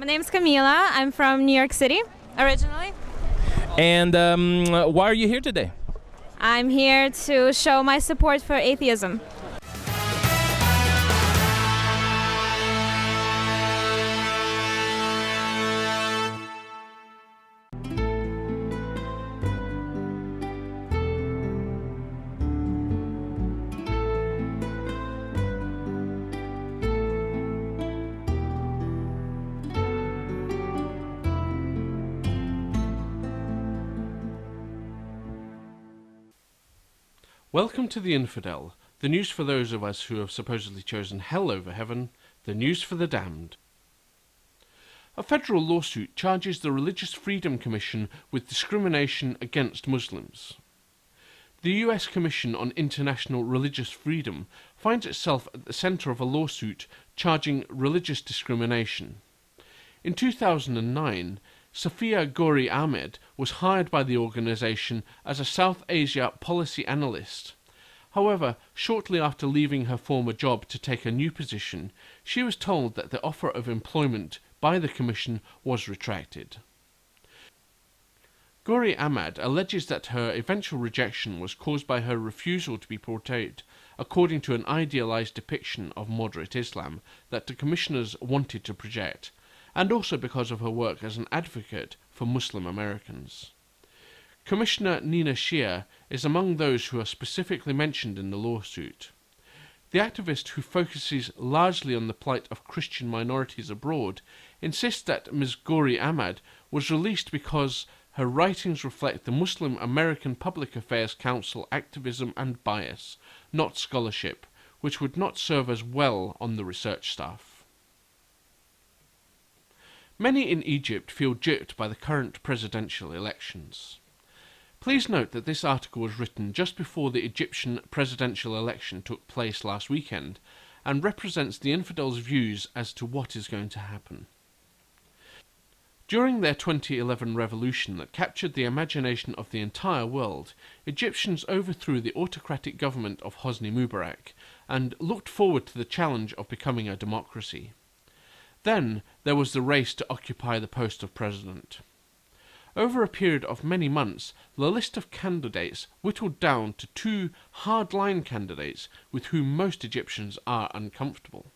My name's Camila. I'm from New York City, originally. And why are you here today? I'm here to show my support for atheism. Welcome to the Infidel, the news for those of us who have supposedly chosen hell over heaven, the news for the damned. A federal lawsuit charges the Religious Freedom Commission with discrimination against Muslims. The US Commission on International Religious Freedom finds itself at the centre of a lawsuit charging religious discrimination. In 2009, Safia Gori Ahmed was hired by the organisation as a South Asia policy analyst. However, shortly after leaving her former job to take a new position, she was told that the offer of employment by the Commission was retracted. Gori Ahmed alleges that her eventual rejection was caused by her refusal to be portrayed according to an idealised depiction of moderate Islam that the commissioners wanted to project, and also because of her work as an advocate for Muslim Americans. Commissioner Nina Shia is among those who are specifically mentioned in the lawsuit. The activist, who focuses largely on the plight of Christian minorities abroad, insists that Ms. Gori Ahmed was released because her writings reflect the Muslim American Public Affairs Council activism and bias, not scholarship, which would not serve as well on the research staff. Many in Egypt feel gypped by the current presidential elections. Please note that this article was written just before the Egyptian presidential election took place last weekend and represents the infidels' views as to what is going to happen. During their 2011 revolution that captured the imagination of the entire world, Egyptians overthrew the autocratic government of Hosni Mubarak and looked forward to the challenge of becoming a democracy. Then there was the race to occupy the post of president. Over a period of many months, the list of candidates whittled down to two hard-line candidates with whom most Egyptians are uncomfortable.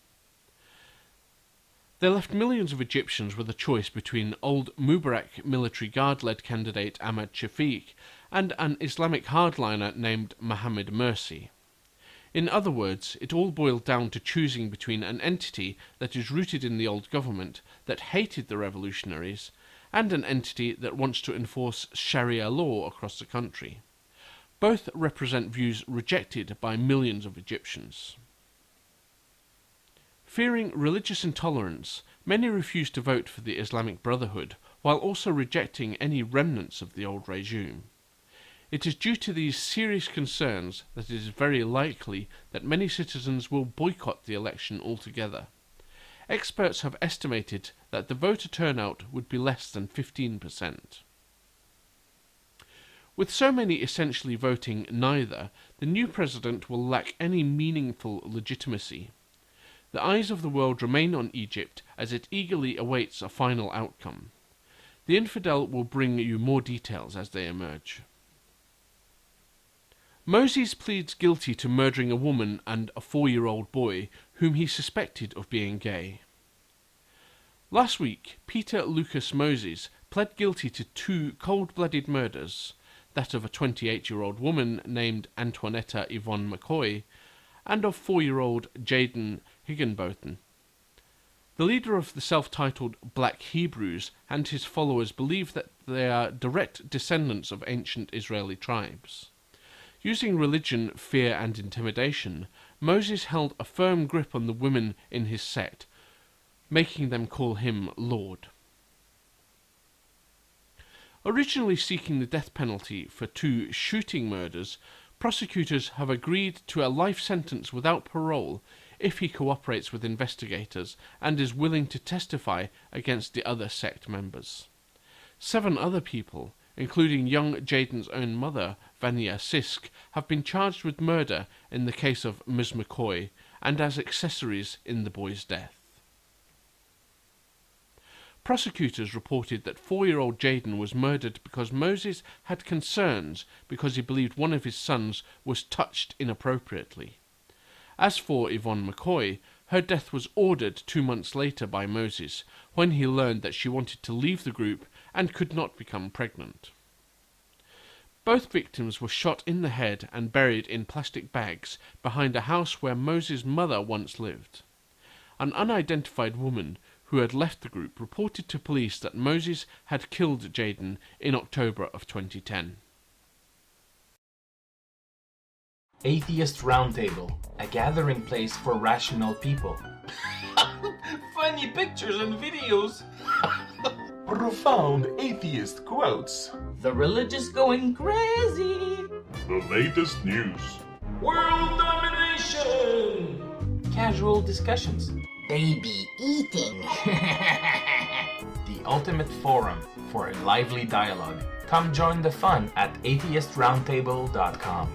They left millions of Egyptians with a choice between old Mubarak military guard-led candidate Ahmad Shafiq and an Islamic hardliner named Mohammed Morsi. In other words, it all boiled down to choosing between an entity that is rooted in the old government that hated the revolutionaries and an entity that wants to enforce Sharia law across the country. Both represent views rejected by millions of Egyptians. Fearing religious intolerance, many refuse to vote for the Islamic Brotherhood, while also rejecting any remnants of the old regime. It is due to these serious concerns that it is very likely that many citizens will boycott the election altogether. Experts have estimated that the voter turnout would be less than 15%. With so many essentially voting neither, the new president will lack any meaningful legitimacy. The eyes of the world remain on Egypt as it eagerly awaits a final outcome. The Infidel will bring you more details as they emerge. Moses pleads guilty to murdering a woman and a 4-year-old boy whom he suspected of being gay. Last week, Peter Lucas Moses pled guilty to 2 cold-blooded murders, that of a 28-year-old woman named Antoinetta Yvonne McCoy and of 4-year-old Jaden Higginbotham. The leader of the self-titled Black Hebrews and his followers believe that they are direct descendants of ancient Israeli tribes. Using religion, fear and intimidation, Moses held a firm grip on the women in his sect, making them call him Lord. Originally seeking the death penalty for 2 shooting murders, prosecutors have agreed to a life sentence without parole if he cooperates with investigators and is willing to testify against the other sect members. 7 other people, including young Jaden's own mother, Vania Sisk, have been charged with murder in the case of Ms. McCoy and as accessories in the boy's death. Prosecutors reported that 4-year-old Jaden was murdered because Moses had concerns because he believed one of his sons was touched inappropriately. As for Yvonne McCoy, her death was ordered 2 months later by Moses when he learned that she wanted to leave the group and could not become pregnant. Both victims were shot in the head and buried in plastic bags behind a house where Moses' mother once lived. An unidentified woman who had left the group reported to police that Moses had killed Jaden in October of 2010. Atheist Roundtable, a gathering place for rational people. Funny pictures and videos. Profound atheist quotes. The religious going crazy. The latest news. World domination. Casual discussions. Baby eating. The ultimate forum for a lively dialogue. Come join the fun at atheistroundtable.com.